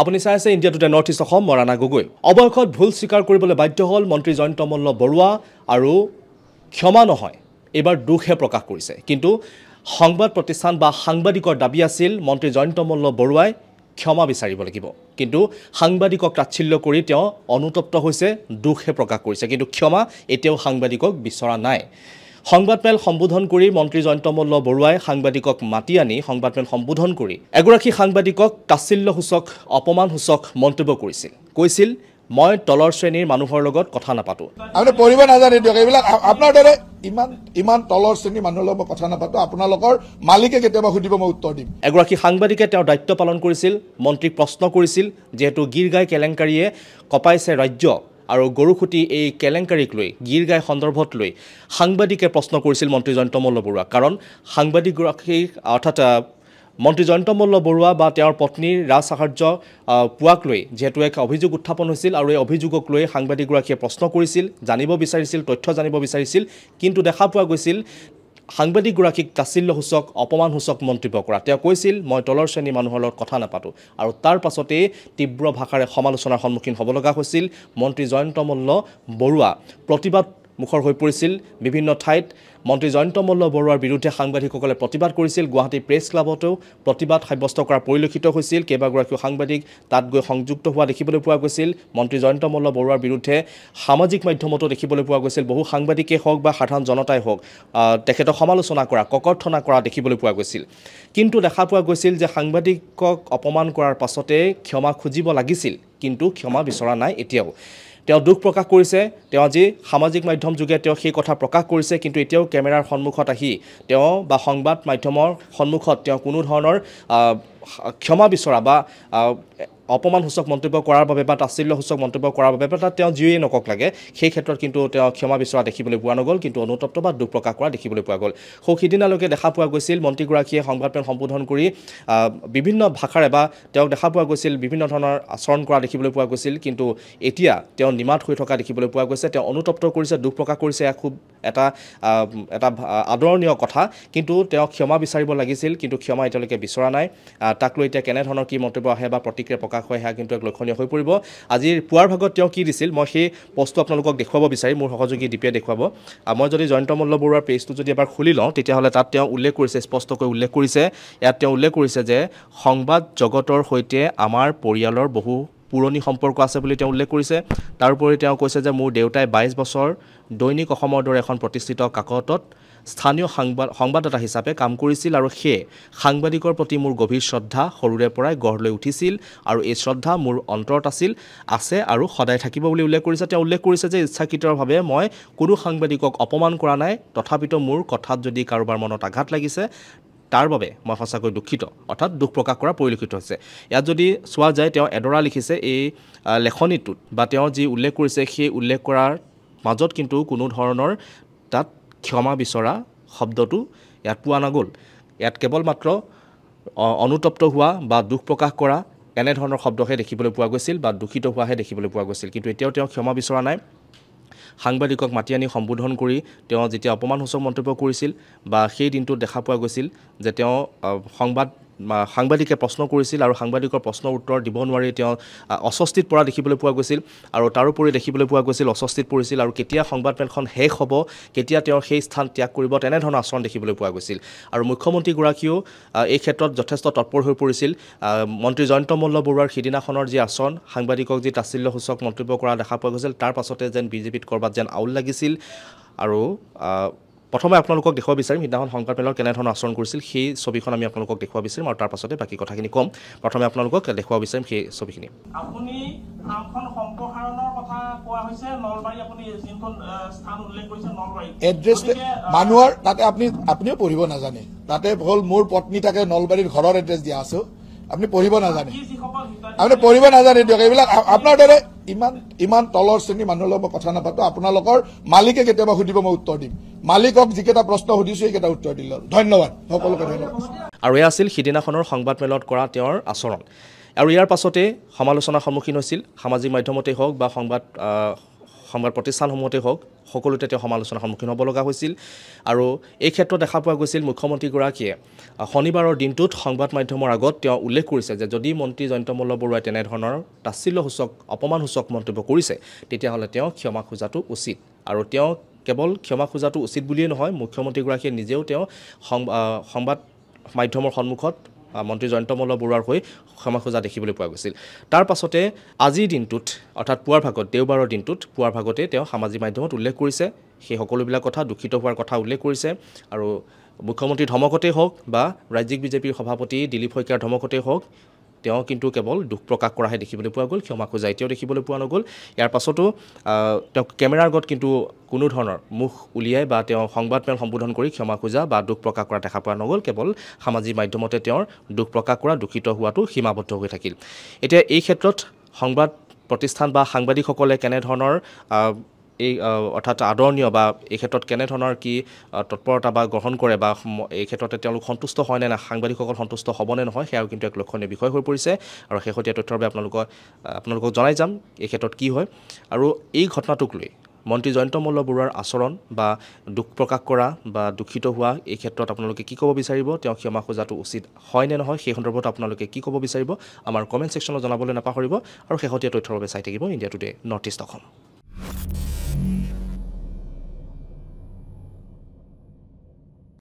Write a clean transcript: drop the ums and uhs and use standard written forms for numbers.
আপুনি চাই আছে India today north east Assam Rana Gogoi অৱশেষত ভুল স্বীকাৰ কৰিবলৈ বাধ্য হ'ল মন্ত্ৰী জয়ন্ত মল্ল বৰুৱা আৰু ক্ষমা নহয় এবাৰ দুখে প্ৰকাশ কৰিছে কিন্তু সংবাদ প্ৰতিষ্ঠান বা সাংবাদিকৰ দাবী আছিল মন্ত্ৰী জয়ন্ত মল্ল বৰুৱাই ক্ষমা বিচাৰিব লাগিব কিন্তু সাংবাদিকক তাচ্ছিল্য কৰি তেওঁ অনুতপ্ত হৈছে দুখে প্ৰকাশ কৰিছে কিন্তু ক্ষমা এতিয়াও সাংবাদিকক বিচৰা নাই সংবাদমেল সম্বোধন কৰি মন্ত্ৰী জয়ন্ত মল্ল বৰুৱাই সাংবাদিকক মাতি আনি সংবাদমেল সম্বোধন কৰি এগৰাকী সাংবাদিকক তাচ্ছিল্যসূচক অপমানসূচক মন্তব্য কৰিছিল কৈছিল মই তলৰ শ্ৰেণীৰ মানুহৰ লগত কথা নাপাতো আপুনি পঢ়িব নাজানে দিয়ক এইবিলাক আপোনাৰ দৰে ইমান তলৰ শ্ৰেণীৰ মানুহৰ লগত কথা নাপাতো আপোনালোকৰ মালিকে কেতিয়াবা সুধিব মই উত্তৰ দিম এগৰাকী সাংবাদিকে তেওঁৰ দায়িত্ব পালন কৰিছিল মন্ত্ৰীক প্ৰশ্ন কৰিছিল যেহেতু গীৰগাই কেলেংকাৰীয়ে কপাইছে ৰাজ্য আৰু গৰুখুটি এই কেলেংকাৰীক লৈ গীৰগাই সন্দৰ্ভত লৈ সাংবাদিকে প্ৰশ্ন কৰিছিল মন্ত্ৰী জয়ন্ত মল্ল বৰুৱা কাৰণ সাংবাদিকগৰাকী অৰ্থাৎ মন্ত্ৰী জয়ন্ত মল্ল বৰুৱা বা তেওঁৰ পত্নী ৰাজ সাহাৰ্য পুৱাক লৈ যেহেতু এক অভিযোগ উত্থাপন হৈছিল আৰু এই অভিযোগক লৈ সাংবাদিকগৰাকীয়ে প্ৰশ্ন কৰিছিল জানিব বিচাৰিছিল তথ্য জানিব বিচাৰিছিল কিন্তু দেখা পোৱা গৈছিল সাংবাদিকগৰাকীক তাচ্ছিল্যসূচক অপমানসূচক মন্তব্য কৰা তেওঁ কৈছিল মই তলৰ শ্ৰেণীৰ মানুহৰ লগত কথা নাপাতো আৰু তাৰ পাছতেই তীব্ৰ ভাষাৰে সমালোচনাৰ সন্মুখীন হ'ব লগা হৈছিল মন্ত্ৰী জয়ন্ত মল্ল বৰুৱা প্ৰতিবাদ মুখৰ হৈ পৰিছিল বিভিন্ন ঠাইত মন্ত্ৰী জয়ন্ত মল্ল বৰুৱাৰ বিৰুদ্ধে সাংবাদিকসকলে প্ৰতিবাদ কৰিছিল গুৱাহাটী প্ৰেছ ক্লাবতো প্ৰতিবাদ সাব্যস্ত কৰা পৰিলক্ষিত হৈছিল কেইবাগৰাকীও সাংবাদিক তাত গৈ সংযুক্ত হোৱা দেখিবলৈ পোৱা গৈছিল মন্ত্ৰী জয়ন্ত মল্ল বৰুৱাৰ বিৰুদ্ধে সামাজিক মাধ্যমতো দেখিবলৈ পোৱা গৈছিল বহু সাংবাদিকে হওক বা সাধাৰণ জনতাই হওক তেখেতক সমালোচনা কৰা ককৰ্থনা কৰা দেখিবলৈ পোৱা গৈছিল কিন্তু দেখা পোৱা গৈছিল যে সাংবাদিকক অপমান কৰাৰ পাছতে ক্ষমা খুজিব লাগিছিল কিন্তু ক্ষমা বিচৰা নাই এতিয়াও তেওঁ দুখ প্ৰকাশ কৰিছে তেওঁ আজি সামাজিক মাধ্যম যোগে তেওঁ সেই কথা প্ৰকাশ কৰিছে কিন্তু এতিয়াও কেমেৰাৰ সন্মুখত আহি তেওঁ বা সংবাদ মাধ্যমৰ সন্মুখত তেওঁ কোনো ধৰণৰ ক্ষমা বিচৰা বা অপমানসূচক মন্তব্য কৰাৰ বাবে বা তাচ্ছিল্যসূচক মন্তব্য কৰাৰ বাবে তাত তেওঁ যিয়েই নকক লাগে সেই ক্ষেত্ৰত কিন্তু তেওঁ ক্ষমা বিচৰা দেখিবলৈ পোৱা নগ'ল কিন্তু অনুতপ্ত বা দুখ প্ৰকাশ কৰা দেখিবলৈ পোৱা গ'ল সিদিনালৈকে দেখা পোৱা গৈছিল মন্ত্ৰীগৰাকীয়ে সংবাদমেল সম্বোধন কৰি বিভিন্ন ভাষাৰে বা তেওঁক দেখা পোৱা গৈছিল বিভিন্ন ধৰণৰ আচৰণ কৰা দেখিবলৈ পোৱা গৈছিল কিন্তু এতিয়া তেওঁ নিমাত হৈ থকা দেখিবলৈ পোৱা গৈছে তেওঁ অনুতপ্ত কৰিছে দুখ প্ৰকাশ কৰিছে খুব এটা আদৰণীয় কথা কিন্তু তেওঁ ক্ষমা বিচাৰিব লাগিছিল কিন্তু ক্ষমা এতিয়ালৈকে বিচৰা নাই তাক লৈ এতিয়া কেনেধৰণৰ কি মন্তব্য আহে বা প্ৰতিক্ৰিয়া প্ৰকাশ হয় সেয়া কিন্তু এক লক্ষণীয় হৈ পৰিব আজিৰ পুৱাৰ ভাগত তেওঁ কি দিছিল মই সেই পোষ্টটো আপোনালোকক দেখুৱাব বিচাৰিম মোৰ সহযোগী দীপে দেখুৱাব মই যদি জয়ন্ত মল্ল বৰুৱাৰ পেজটো যদি এবাৰ খুলি লওঁ তেতিয়াহ'লে তাত তেওঁ উল্লেখ কৰিছে স্পষ্টকৈ উল্লেখ কৰিছে ইয়াত তেওঁ উল্লেখ কৰিছে যে সংবাদ জগতৰ সৈতে আমাৰ পৰিয়ালৰ বহু পুৰণি সম্পৰ্ক আছে বুলি তেওঁ উল্লেখ কৰিছে তাৰোপৰি তেওঁ কৈছে যে মোৰ দেউতাই 22 বছৰ দৈনিক অসমৰ দৰে এখন প্ৰতিষ্ঠিত কাকতত স্থানীয় সংবাদদাতা হিচাপে কাম কৰিছিল আৰু সেই সাংবাদিকৰ প্ৰতি মোৰ গভীৰ শ্ৰদ্ধা সৰুৰে পৰাই গঢ় লৈ উঠিছিল আৰু এই শ্ৰদ্ধা মোৰ অন্তৰত আছে আৰু সদায় থাকিব বুলি উল্লেখ কৰিছে তেওঁ উল্লেখ কৰিছে যে ইচ্ছাকৃতভাৱে মই কোনো সাংবাদিকক অপমান কৰা নাই তথাপিতো মোৰ কথাত যদি কাৰোবাৰ মনত আঘাত লাগিছে তাৰ বাবে মই সঁচাকৈ দুখিত অৰ্থাৎ দুখ প্ৰকাশ কৰা পৰিলক্ষিত হৈছে ইয়াত যদি চোৱা যায় তেওঁ এডৰা লিখিছে এই লেখনিটোত বা তেওঁ যি উল্লেখ কৰিছে সেই উল্লেখ কৰাৰ মাজত কিন্তু কোনো ধৰণৰ তাত ক্ষমা বিচৰা শব্দটো ইয়াত পোৱা নগ'ল ইয়াত কেৱল মাত্ৰ অনুতপ্ত হোৱা বা দুখ প্ৰকাশ কৰা এনেধৰণৰ শব্দহে দেখিবলৈ পোৱা গৈছিল বা দুখিত হোৱাহে দেখিবলৈ পোৱা গৈছিল কিন্তু এতিয়াও তেওঁ ক্ষমা বিচৰা নাই সাংবাদিকক মাতি আনি সম্বোধন কৰি তেওঁ যেতিয়া অপমানসূচক মন্তব্য কৰিছিল বা সেই দিনটোত দেখা পোৱা গৈছিল যে তেওঁ সাংবাদিকে প্ৰশ্ন কৰিছিল আৰু সাংবাদিকৰ প্ৰশ্নৰ উত্তৰ দিব নোৱাৰি তেওঁ অস্বস্তিত পৰা দেখিবলৈ পোৱা গৈছিল আৰু তাৰোপৰি দেখিবলৈ পোৱা গৈছিল অস্বস্তিত পৰিছিল আৰু কেতিয়া সংবাদমেলখন শেষ হ'ব কেতিয়া তেওঁৰ সেই স্থান ত্যাগ কৰিব তেনেধৰণৰ আচৰণ দেখিবলৈ পোৱা গৈছিল আৰু মুখ্যমন্ত্ৰীগৰাকীয়েও এই ক্ষেত্ৰত যথেষ্ট তৎপৰ হৈ পৰিছিল মন্ত্ৰী জয়ন্ত মল্ল বৰুৱাৰ সিদিনাখনৰ যি আচৰণ সাংবাদিকক যি তাচ্ছিল্যসূচক মন্তব্য কৰা দেখা পোৱা গৈছিল তাৰ পাছতে যেন বিজেপিত ক'ৰবাত যেন আউল লাগিছিল আৰু প্ৰথমে আপোনালোকক দেখুৱাব বিচাৰিম সিদিনাখন সংবাদমেলত কেনেধৰণৰ আচৰণ কৰিছিল সেই ছবিখন আমি আপোনালোকক দেখুৱাব বিচাৰিম আৰু তাৰ পাছতে বাকী কথাখিনি ক'ম প্ৰথমে আপোনালোকক দেখুৱাব বিচাৰিম সেই ছবিখিনি আপুনি ফাৰ্মখন সম্প্ৰসাৰণৰ কথা কোৱা হৈছে নলবাৰী আপুনি যিখন স্থান উল্লেখ কৰিছে নলবাৰী এড্ৰেছ মানুহৰ তাতে আপুনিও পঢ়িব নাজানে তাতে হ'ল মোৰ পত্নী তাকে নলবাৰীৰ ঘৰৰ এড্ৰেছ দিয়া আছে আপুনি পঢ়িব নাজানে আপুনি পঢ়িব নাজানে দিয়ক এইবিলাক আপোনাৰ দৰে ইমান তলৰ শ্ৰেণীৰ মানুহৰ লগত কথা নাপাতো আপোনালোকৰ মালিকে কেতিয়াবা সুধিব মই উত্তৰ দিম মালিকক যিকেইটা প্ৰশ্ন সুধিছো সেইকেইটা উত্তৰ দিলে ধন্যবাদ সকলোকে ধন্যবাদ আৰু এয়া আছিল সিদিনাখনৰ সংবাদমেলত কৰা তেওঁৰ আচৰণ আৰু ইয়াৰ পাছতে সমালোচনাৰ সন্মুখীন হৈছিল সামাজিক মাধ্যমতেই হওক বা সংবাদ প্ৰতিষ্ঠানসমূহতে হওক সকলোতে তেওঁ সমালোচনাৰ সন্মুখীন হ'ব লগা হৈছিল আৰু এই ক্ষেত্ৰত দেখা পোৱা গৈছিল মুখ্যমন্ত্ৰীগৰাকীয়ে শনিবাৰৰ দিনটোত সংবাদ মাধ্যমৰ আগত তেওঁ উল্লেখ কৰিছে যে যদি মন্ত্ৰী জয়ন্ত মল্ল বৰুৱাই তেনেধৰণৰ তাচ্ছিল্যসূচক অপমানসূচক মন্তব্য কৰিছে তেতিয়াহ'লে তেওঁ ক্ষমা খোজাটো উচিত আৰু তেওঁ কেৱল ক্ষমা খোজাটো উচিত বুলিয়েই নহয় মুখ্যমন্ত্ৰীগৰাকীয়ে নিজেও তেওঁ সংবাদ মাধ্যমৰ সন্মুখত মন্ত্ৰী জয়ন্ত মল্ল বৰুৱাৰ হৈ ক্ষমা খোজা দেখিবলৈ পোৱা গৈছিল তাৰ পাছতে আজিৰ দিনটোত অৰ্থাৎ পুৱাৰ ভাগত দেওবাৰৰ দিনটোত পুৱাৰ ভাগতে তেওঁ সামাজিক মাধ্যমত উল্লেখ কৰিছে সেই সকলোবিলাক কথা দুখিত হোৱাৰ কথা উল্লেখ কৰিছে আৰু মুখ্যমন্ত্ৰীৰ ধমকতেই হওক বা ৰাজ্যিক বিজেপিৰ সভাপতি দিলীপ শইকীয়াৰ ধমকতেই হওক তেওঁ কিন্তু কেৱল দুখ প্ৰকাশ কৰাহে দেখিবলৈ পোৱা গ'ল ক্ষমা খোজা এতিয়াও দেখিবলৈ পোৱা নগ'ল ইয়াৰ পাছতো তেওঁ কেমেৰাৰ আগত কিন্তু কোনো ধৰণৰ মুখ উলিয়াই বা তেওঁ সংবাদমেল সম্বোধন কৰি ক্ষমা খোজা বা দুখ প্ৰকাশ কৰা দেখা পোৱা নগ'ল কেৱল সামাজিক মাধ্যমতে তেওঁৰ দুখ প্ৰকাশ কৰা দুখিত হোৱাটো সীমাবদ্ধ হৈ থাকিল এতিয়া এই ক্ষেত্ৰত সংবাদ প্ৰতিষ্ঠান বা সাংবাদিকসকলে কেনেধৰণৰ এই অৰ্থাৎ আদৰণীয় বা এই ক্ষেত্ৰত কেনেধৰণৰ কি তৎপৰতা বা গ্ৰহণ কৰে বা এই ক্ষেত্ৰতে তেওঁলোক সন্তুষ্ট হয় নে না সাংবাদিকসকল সন্তুষ্ট হ'বনে নহয় সেয়াও কিন্তু এক লক্ষণীয় বিষয় হৈ পৰিছে আৰু শেহতীয়া তথ্যৰ বাবে আপোনালোকক জনাই যাম এই ক্ষেত্ৰত কি হয় আৰু এই ঘটনাটোক লৈ মন্ত্ৰী জয়ন্ত মল্ল বৰুৱাৰ আচৰণ বা দুখ প্ৰকাশ কৰা বা দুখিত হোৱা এই ক্ষেত্ৰত আপোনালোকে কি ক'ব বিচাৰিব তেওঁ ক্ষমা খোজাটো উচিত হয় নে নহয় সেই সন্দৰ্ভত আপোনালোকে কি ক'ব বিচাৰিব আমাৰ কমেণ্ট ছেকশ্যনত জনাবলৈ নাপাহৰিব আৰু শেহতীয়া তথ্যৰ বাবে চাই থাকিব India today north east Assam